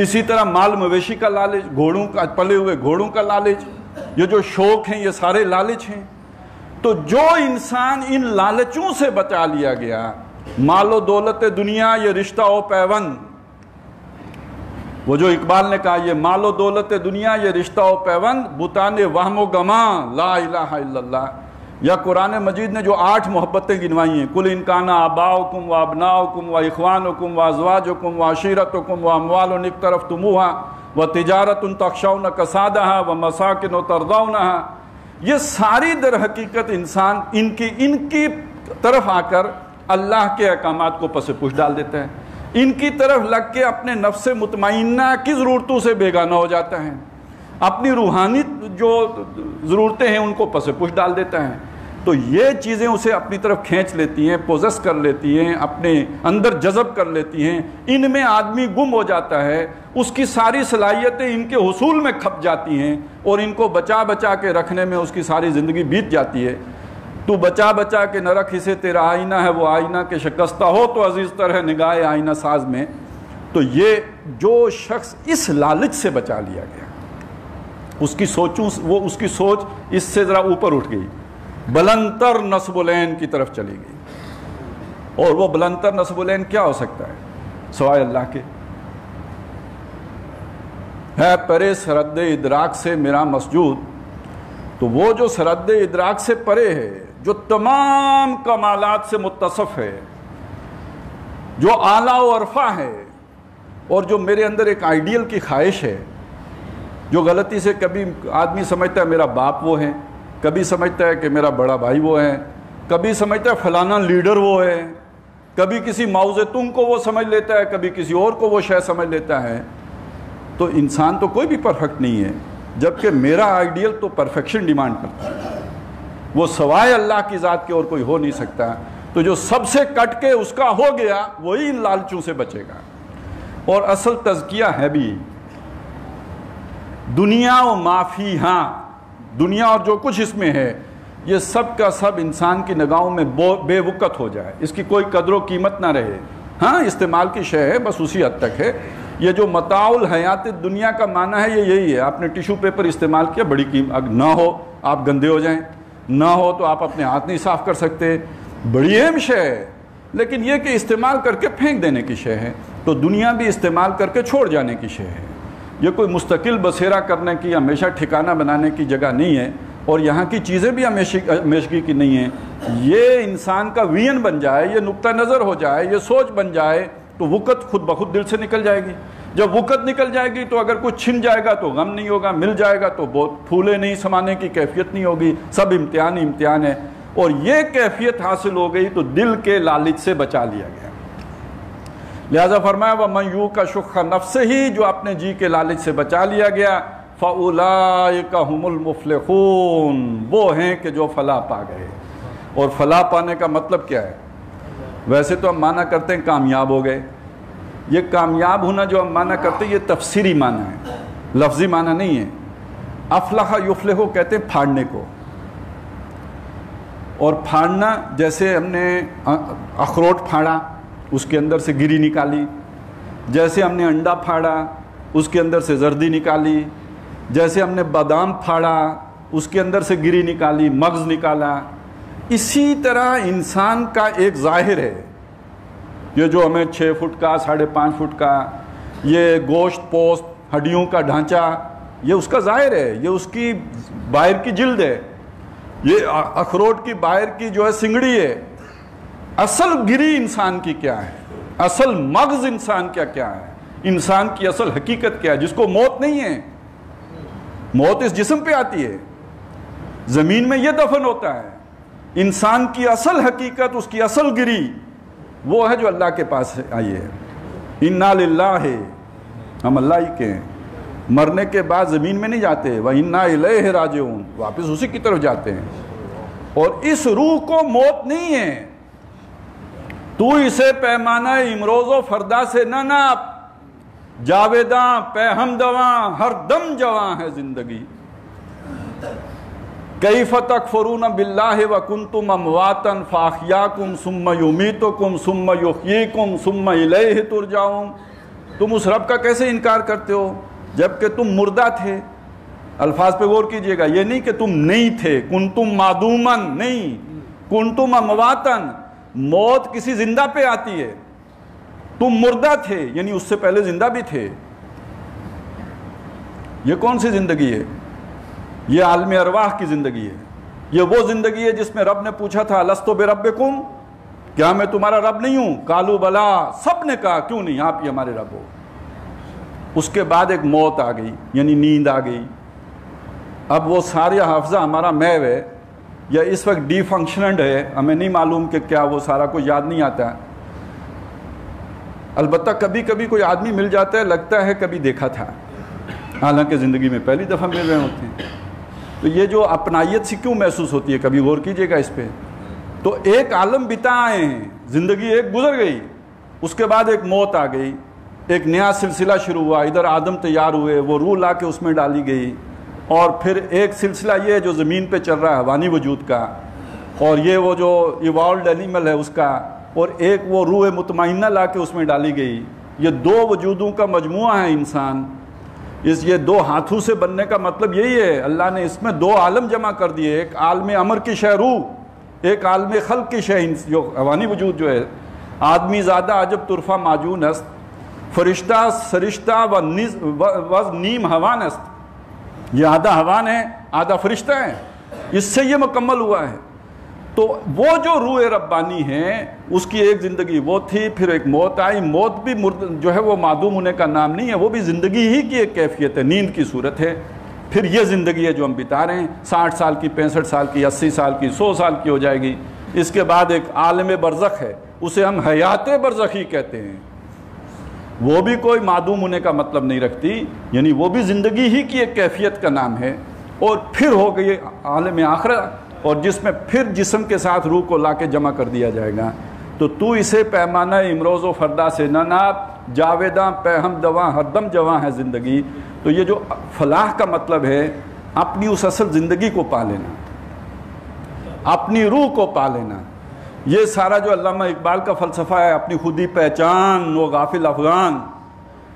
اسی طرح مال مویشی کا لالچ، گھوڑوں کا، پلے ہوئے گھوڑوں کا لالچ، یہ جو شوق ہیں، یہ سارے لالچ ہیں۔ تو جو انسان ان لالچوں سے بچا لیا گیا، مال و دولت دنیا، یہ رشتہ و پیوند، وہ جو اقبال نے کہا، یہ مال و دولت دنیا، یہ رشتہ و پیوند، بتان وہم و گمان، لا الہ الا اللہ۔ یا قرآن مجید نے جو 8 محبتیں گنوائی ہیں، قل ان کان آباؤکم و ابناؤکم و اخوانکم و ازواجکم و عشیرتکم و اموال اقترفتموها و تجارت تخشون کسادها و مساکن ترضونها، یہ ساری در حقیقت انسان ان کی طرف آ کر اللہ کے احکامات کو پس پش ڈال دیتا ہے، ان کی طرف لگ کے اپنے نفس مطمئنہ کی ضرورتوں سے بیگانہ ہو جاتا ہے، اپنی روحانی جو ضرورتیں ہیں ان کو پس پش ڈال دیتا ہے۔ تو یہ چیزیں اسے اپنی طرف کھینچ لیتی ہیں، پوزس کر لیتی ہیں، اپنے اندر جذب کر لیتی ہیں، ان میں آدمی گم ہو جاتا ہے، اس کی ساری صلاحیتیں ان کے حصول میں کھپ جاتی ہیں، اور ان کو بچا بچا کے رکھنے میں اس کی ساری زندگی بیت جاتی ہے۔ تو بچا بچا کے نہ رکھ اسے، تیرا آئینہ ہے وہ آئینہ کہ شکستہ ہو تو عزیز تر ہے نگاہ آئینہ ساز میں۔ تو یہ جو شخص اس لالچ سے بچا لیا گیا، اس کی سوچ اس سے ذرا اوپر اٹھ گئی، بلندتر نصب العین کی طرف چلی گئی۔ اور وہ بلندتر نصب العین کیا ہو سکتا ہے سوائے اللہ کے؟ ہے پرے سرحد ادراک سے میرا مسجود، تو وہ جو سرحد ادراک سے پرے ہے، جو تمام کمالات سے متصف ہے، جو اعلیٰ و عرفہ ہے، اور جو میرے اندر ایک آئیڈیل کی خواہش ہے، جو غلطی سے کبھی آدمی سمجھتا ہے میرا باپ وہ ہے، کبھی سمجھتا ہے کہ میرا بڑا بھائی وہ ہے، کبھی سمجھتا ہے فلانا لیڈر وہ ہے، کبھی کسی معاوض تنگ کو وہ سمجھ لیتا ہے، کبھی کسی اور کو وہ شے سمجھ لیتا ہے۔ تو انسان تو کوئی بھی پرفیکٹ نہیں ہے، جبکہ میرا آئیڈیل تو پرفیکشن ڈیمانڈ کرتا ہے، وہ سوائے اللہ کی ذات کے اور کوئی ہو نہیں سکتا۔ تو جو سب سے کٹ کے اس کا ہو گیا، وہی ان لالچوں سے بچے گا۔ اور اصل تزکیہ ہے بھی دنیا و معافی، ہاں دنیا اور جو کچھ اس میں ہے، یہ سب کا سب انسان کی نگاہوں میں بے وقت ہو جائے، اس کی کوئی قدر و قیمت نہ رہے۔ ہاں استعمال کی شے ہے، بس اسی حد تک ہے۔ یہ جو متاع الحیات دنیا کا معنی ہے، یہ یہی ہے۔ آپ نے ٹیشو پیپر استعمال کیا، بڑی قیمت نہ ہو آپ گندے ہو جائیں، نہ ہو تو آپ اپنے ہاتھ نہیں صاف کر سکتے، بڑی اہم شے ہے۔ لیکن یہ کہ استعمال کر کے پھینک دینے کی شے ہے، تو دنیا بھی استعمال کر کے چھوڑ جانے کی شے ہے۔ یہ کوئی مستقل بسیرا کرنے کی، ہمیشہ ٹھکانہ بنانے کی جگہ نہیں ہے، اور یہاں کی چیزیں بھی ہمیشگی کی نہیں ہیں۔ یہ انسان کا وین بن جائے، یہ نقطہ نظر ہو جائے، یہ سوچ بن جائے، تو وقت خود بخود دل سے نکل جائے گی۔ جب وقت نکل جائے گی تو اگر کچھ چھن جائے گا تو غم نہیں ہوگا، مل جائے گا تو بہت پھولے نہیں سمانے کی کیفیت نہیں ہوگی، سب امتحان ہی امتحان ہے۔ اور یہ کیفیت حاصل ہو گئی تو دل کے لالچ سے بچا لیا گیا۔ لہذا فرمایا وَمَنْ يُوقَ شُحَّ نَفْسِهِ، جو اپنے جی کے لالچ سے بچا لیا گیا، فَأُولَئِكَ هُمُ الْمُفْلِحُونَ، وہ ہیں کہ جو فلاح پا گئے۔ اور فلاح پانے کا مطلب کیا ہے؟ ویسے تو ہم معنی کرتے ہیں کامیاب ہو گئے، یہ کامیاب ہونا جو ہم معنی کرتے ہیں یہ تفسیری معنی ہے، لفظی معنی نہیں ہے۔ افلح یفلح کہتے ہیں پھاڑنے کو، اور پھاڑنا جیسے ہم نے اخروٹ پھاڑا، اس کے اندر سے گری نکالی، جیسے ہم نے انڈا پھاڑا، اس کے اندر سے زردی نکالی، جیسے ہم نے بادام پھاڑا، اس کے اندر سے گری نکالی، مغز نکالا۔ اسی طرح انسان کا ایک ظاہر ہے، یہ جو ہمیں 6 فٹ کا 5.5 فٹ کا یہ گوشت پوست ہڈیوں کا ڈھانچہ، یہ اس کا ظاہر ہے، یہ اس کی باہر کی جلد ہے، یہ اخروٹ کی باہر کی جو ہے سنگڑی ہے۔ اصل گری انسان کی کیا ہے، اصل مغز انسان کیا ہے، انسان کی اصل حقیقت کیا ہے، جس کو موت نہیں ہے۔ موت اس جسم پہ آتی ہے، زمین میں یہ دفن ہوتا ہے۔ انسان کی اصل حقیقت، اس کی اصل گری وہ ہے جو اللہ کے پاس آئی ہے۔ اِنَّا لِلَّهِ، ہم اللہ ہی کے ہیں، مرنے کے بعد زمین میں نہیں جاتے، وَإِنَّا إِلَيْهِ رَاجِعُونَ، واپس اسی کی طرف جاتے ہیں۔ اور اس روح کو موت نہیں ہے۔ تو اسے پیمانہ امروز و فردا سے نہ ناپ، جاویداں پہ ہمدواں ہر دم جواں ہے زندگی۔ کیف تکفرون باللہ وکنتم امواتا فاحیاکم ثم یمیتکم ثم یحییکم ثم الیہ ترجعون۔ تم اس رب کا کیسے انکار کرتے ہو جبکہ تم مردہ تھے؟ الفاظ پہ غور کیجئے گا، یہ نہیں کہ تم نہیں تھے، کنتم معدوما نہیں، کنتم امواتا، موت کسی زندہ پہ آتی ہے، تم مردہ تھے یعنی اس سے پہلے زندہ بھی تھے۔ یہ کون سی زندگی ہے؟ یہ عالم ارواح کی زندگی ہے۔ یہ وہ زندگی ہے جس میں رب نے پوچھا تھا الست بربکم، کیا میں تمہارا رب نہیں ہوں؟ قالوا بلا، سب نے کہا کیوں نہیں، آپ ہی ہمارے رب ہو۔ اس کے بعد ایک موت آ گئی یعنی نیند آ گئی۔ اب وہ ساری حافظہ ہمارا محو ہے یا اس وقت ڈی فنکشنڈ ہے، ہمیں نہیں معلوم کہ کیا وہ سارا کچھ یاد نہیں آتا ہے۔ البتہ کبھی کبھی کوئی آدمی مل جاتا ہے، لگتا ہے کبھی دیکھا تھا، حالانکہ زندگی میں پہلی دفعہ مل رہے ہوتے ہیں۔ تو یہ جو اپنائیت سی کیوں محسوس ہوتی ہے، کبھی غور کیجئے گا اس پہ۔ تو ایک عالم بتا آئے ہیں، زندگی ایک گزر گئی، اس کے بعد ایک موت آ گئی، ایک نیا سلسلہ شروع ہوا، ادھر آدم تیار ہوئے، وہ روح لا کے اس میں ڈالی گئی، اور پھر ایک سلسلہ یہ ہے جو زمین پہ چل رہا ہے حیوانی وجود کا، اور یہ وہ جو ایوالوڈ اینیمل ہے اس کا، اور ایک وہ روح مطمئنہ لا کے اس میں ڈالی گئی۔ یہ دو وجودوں کا مجموعہ ہے انسان۔ یہ دو ہاتھوں سے بننے کا مطلب یہی ہے، اللہ نے اس میں دو عالم جمع کر دیے، ایک عالم امر کی شے روح، ایک عالم خلق کی شے جو حیوانی وجود جو ہے۔ آدمی زادہ عجب طرفہ معجون است، فرشتہ سرشتہ و نیم حوان است۔ یہ آدھا حوان ہے آدھا فرشتہ ہے، اس سے یہ مکمل ہوا ہے۔ تو وہ جو روح ربانی ہے اس کی ایک زندگی وہ تھی، پھر ایک موت آئی۔ موت بھی جو ہے وہ معدوم ہونے کا نام نہیں ہے، وہ بھی زندگی ہی کی ایک کیفیت ہے، نیند کی صورت ہے۔ پھر یہ زندگی ہے جو ہم بتا رہے ہیں، 60 سال کی، 65 سال کی، 80 سال کی، 100 سال کی ہو جائے گی۔ اس کے بعد ایک عالم برزخ ہے، اسے ہم حیات برزخی کہتے ہیں۔ وہ بھی کوئی معدوم ہونے کا مطلب نہیں رکھتی، یعنی وہ بھی زندگی ہی کی ایک کیفیت کا نام ہے۔ اور پھر ہو گئی عالم آخرت، اور جس میں پھر جسم کے ساتھ روح کو لا کے جمع کر دیا جائے گا۔ تو اسے پیمانہ امروز و فردا سے نہ ناپ، جاویداں پہ ہمدواں ہر دم جواں ہے زندگی۔ تو یہ جو فلاح کا مطلب ہے، اپنی اس اصل زندگی کو پا لینا، اپنی روح کو پا لینا۔ یہ سارا جو علامہ اقبال کا فلسفہ ہے، اپنی خودی پہچان وہ غافل افغان،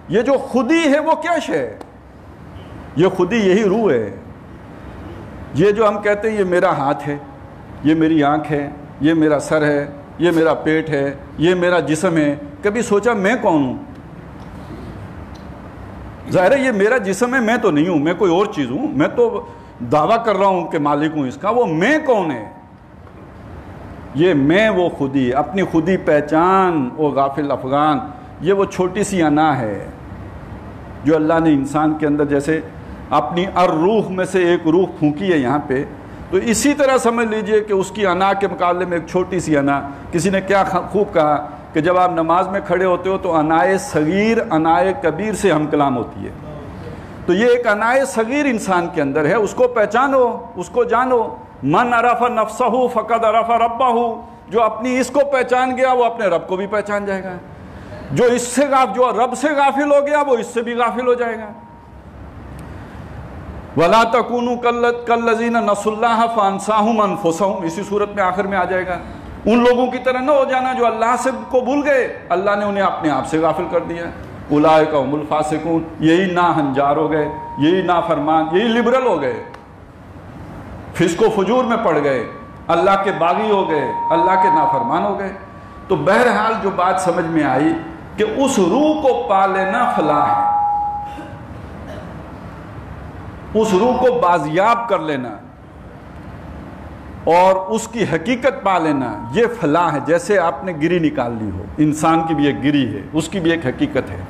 یہ جو خودی ہے وہ کیا شے ہے؟ یہ خودی یہی روح ہے۔ یہ جو ہم کہتے ہیں یہ میرا ہاتھ ہے، یہ میری آنکھ ہے، یہ میرا سر ہے، یہ میرا پیٹ ہے، یہ میرا جسم ہے، کبھی سوچا میں کون ہوں؟ ظاہر ہے یہ میرا جسم ہے، میں تو نہیں ہوں، میں کوئی اور چیز ہوں، میں تو دعویٰ کر رہا ہوں کہ مالک ہوں اس کا، وہ میں کون ہے؟ یہ میں وہ خودی، اپنی خودی پہچان وہ غافل افغان، یہ وہ چھوٹی سی انا ہے جو اللہ نے انسان کے اندر جیسے اپنی الروح میں سے ایک روح پھونکی ہے یہاں پہ، تو اسی طرح سمجھ لیجئے کہ اس کی انا کے مقابلے میں ایک چھوٹی سی انا۔ کسی نے کیا خوب کہا کہ جب آپ نماز میں کھڑے ہوتے ہو تو انائے صغیر انائے کبیر سے ہم کلام ہوتی ہے۔ تو یہ ایک انائے صغیر انسان کے اندر ہے، اس کو پہچانو، اس کو جانو۔ من عرف نفسہ فقد عرف ربہ، جو اپنی اس کو پہچان گیا وہ اپنے رب کو بھی پہچان جائے گا۔ جو رب سے غافل ہو گیا وہ اس سے بھی غافل ہو جائے گا۔ وَلَا تَكُونُوا كَالَّذِينَ نَسُوا اللَّهَ فَأَنسَاهُمْ أَنفُسَهُمْ، اسی صورت میں آخر میں آ جائے گا۔ ان لوگوں کی طرح نہ ہو جانا جو اللہ سے کو بھول گئے، اللہ نے انہیں اپنے آپ سے غافل کر دیا۔ اولئک هم الفاسقون، یہی ناہنجار ہو گئے، یہی نافرمان، یہی لبرل ہو گئے، فسق و فجور میں پڑ گئے، اللہ کے باغی ہو گئے، اللہ کے نافرمان ہو گئے۔ تو بہرحال جو بات سمجھ میں آئی کہ اس روح کو پا لینا فلاح ہے، اس روح کو بازیاب کر لینا اور اس کی حقیقت پا لینا یہ فلاح ہے۔ جیسے آپ نے گری نکال لی ہو، انسان کی بھی ایک گری ہے، اس کی بھی ایک حقیقت ہے۔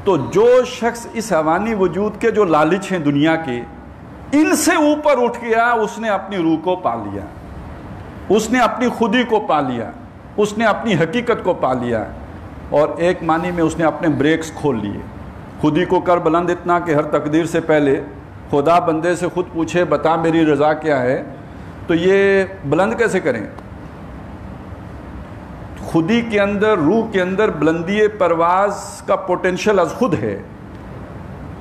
تو جو شخص اس حیوانی وجود کے جو لالچ ہیں دنیا کے، ان سے اوپر اٹھ گیا، اس نے اپنی روح کو پا لیا، اس نے اپنی خودی کو پا لیا، اس نے اپنی حقیقت کو پا لیا، اور ایک معنی میں اس نے اپنے بریکس کھول لیے۔ خودی کو کر بلند اتنا کہ ہر تقدیر سے پہلے خدا بندے سے خود پوچھے بتا میری رضا کیا ہے، تو یہ بلند کیسے کریں؟ خودی کے اندر، روح کے اندر بلندی پرواز کا پوٹینشل از خود ہے،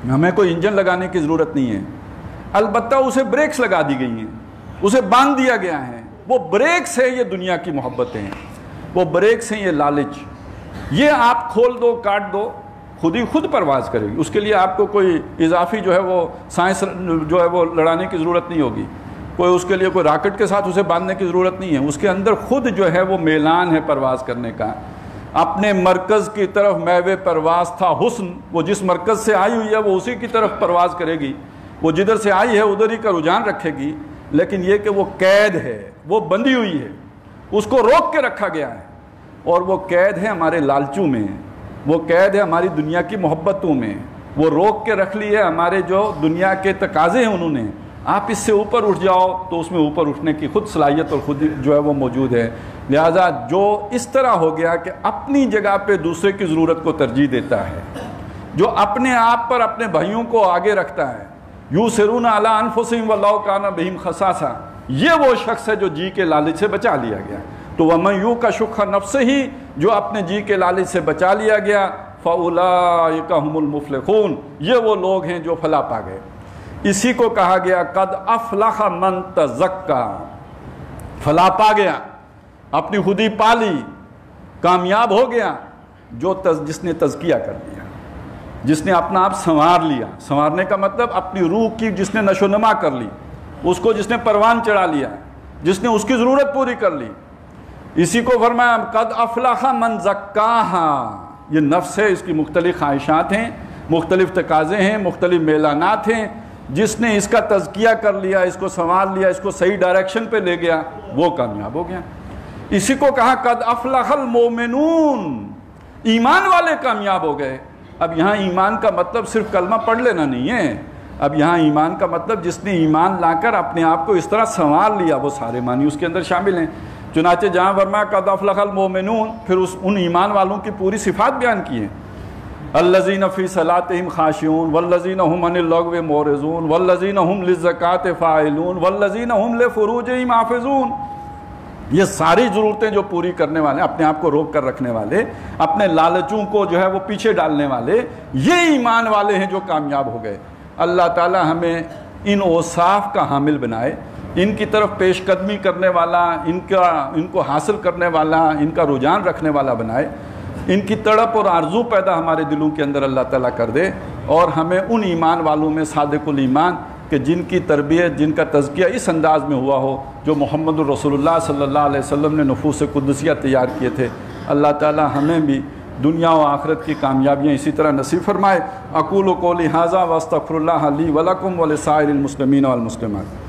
ہمیں کوئی انجن لگانے کی ضرورت نہیں ہے، البتہ اسے بریکس لگا دی گئی ہیں، اسے باندھ دیا گیا ہے۔ وہ بریکس ہے یہ دنیا کی محبتیں، وہ بریکس ہیں یہ لالچ، یہ آپ کھول دو کاٹ دو خود ہی خود پرواز کرے گی۔ اس کے لیے آپ کو کوئی اضافی جو ہے وہ سائنس جو ہے وہ لڑانے کی ضرورت نہیں ہوگی، کوئی اس کے لیے کوئی راکٹ کے ساتھ اسے باندھنے کی ضرورت نہیں ہے، اس کے اندر خود جو ہے وہ میلان ہے پرواز کرنے کا۔ اپنے مرکز کی طرف محو پرواز تھا حسن، وہ جس مرکز سے آئی ہوئی ہے وہ اسی کی طرف پرواز کرے گی، وہ جدھر سے آئی ہے ادھر ہی کا رجحان رکھے گی، لیکن یہ کہ وہ قید ہے، وہ بندھی ہوئی ہے، اس کو روک کے رکھا گیا ہے، اور وہ قید ہے ہمارے لالچوں میں، وہ قید ہے ہماری دنیا کی محبتوں میں، وہ روک کے رکھ لی ہے ہمارے جو دنیا کے تقاضے ہیں انہوں نے۔ آپ اس سے اوپر اٹھ جاؤ تو اس میں اوپر اٹھنے کی خود صلاحیت اور خود جو ہے وہ موجود ہے۔ لہذا جو اس طرح ہو گیا کہ اپنی جگہ پہ دوسرے کی ضرورت کو ترجیح دیتا ہے، جو اپنے آپ پر اپنے بھائیوں کو آگے رکھتا ہے، یُؤْثِرُونَ عَلَىٰ أَنفُسِهِمْ وَلَوْ كَانَ بِهِمْ خَصَاصَةٌ، یہ وہ شخص ہے جو جی کے لالچ سے بچا لیا گیا۔ تو وَمَن يُوقَ شُحَّ نَفْسِهِ، جو اپنے جی کے لالچ سے بچا لیا گیا، فَأُولَٰئِكَ هُمُ الْمُفْلِحُونَ، یہ وہ لوگ ہیں جو فلاح پا گئے۔ اسی کو کہا گیا قد افلح من تزکا، فلاح پا گیا، اپنی خودی پا لی، کامیاب ہو گیا جس نے تزکیہ کر لیا، جس نے اپنا آپ سنوار لیا۔ سنوارنے کا مطلب اپنی روح کی جس نے نشو نما کر لی، اس کو جس نے پروان چڑھا لیا، جس نے اس کی ضرورت پوری کر لی۔ اسی کو فرمایا قد افلح من زکاہا، یہ نفس ہے، اس کی مختلف خواہشات ہیں، مختلف تقاضے ہیں، مختلف میلانات ہیں، جس نے اس کا تزکیہ کر لیا، اس کو سنوار لیا، اس کو صحیح ڈائریکشن پہ لے گیا، وہ کامیاب ہو گیا۔ اسی کو کہا قد افلح المومنون، ایمان والے کامیاب ہو گئے۔ اب یہاں ایمان کا مطلب صرف کلمہ پڑھ لینا نہیں ہے، اب یہاں ایمان کا مطلب جس نے ایمان لا کر اپنے آپ کو اس طرح سنوار لیا، وہ سارے معنی اس کے اندر شامل ہیں۔ چنانچہ جہاں فرمایا قد افلح المومنون، پھر ان ایمان والوں کی پوری صفات بیان کی ہیں۔ الذین فی صلاتہم خاشعون والذین ہم عن اللغو معرضون والذین ہم للزکاۃ فاعلون والذین ہم لفروجہم حافظون، یہ ساری ضرورتیں جو پوری کرنے والے، اپنے آپ کو روک کر رکھنے والے، اپنے لالچوں کو جو ہے وہ پیچھے ڈالنے والے، یہ ایمان والے ہیں جو کامیاب ہو گئے۔ اللہ تعالی ہمیں ان اوصاف کا حامل بنائے، ان کی طرف پیش قدمی کرنے والا، ان کو حاصل کرنے والا، ان کا رجحان رکھنے والا بنائے، ان کی تڑپ اور آرزو پیدا ہمارے دلوں کے اندر اللہ تعالیٰ کر دے، اور ہمیں ان ایمان والوں میں صادق الایمان کہ جن کی تربیت، جن کا تزکیہ اس انداز میں ہوا ہو جو محمد الرسول اللہ صلی اللہ علیہ وسلم نے نفوس قدسیہ تیار کیے تھے۔ اللہ تعالیٰ ہمیں بھی دنیا و آخرت کی کامیابیاں اسی طرح نصیب فرمائے۔ اقول قولی ھذا واستغفر اللہ لی ولکم ولسائر المسلمین والمسلمات۔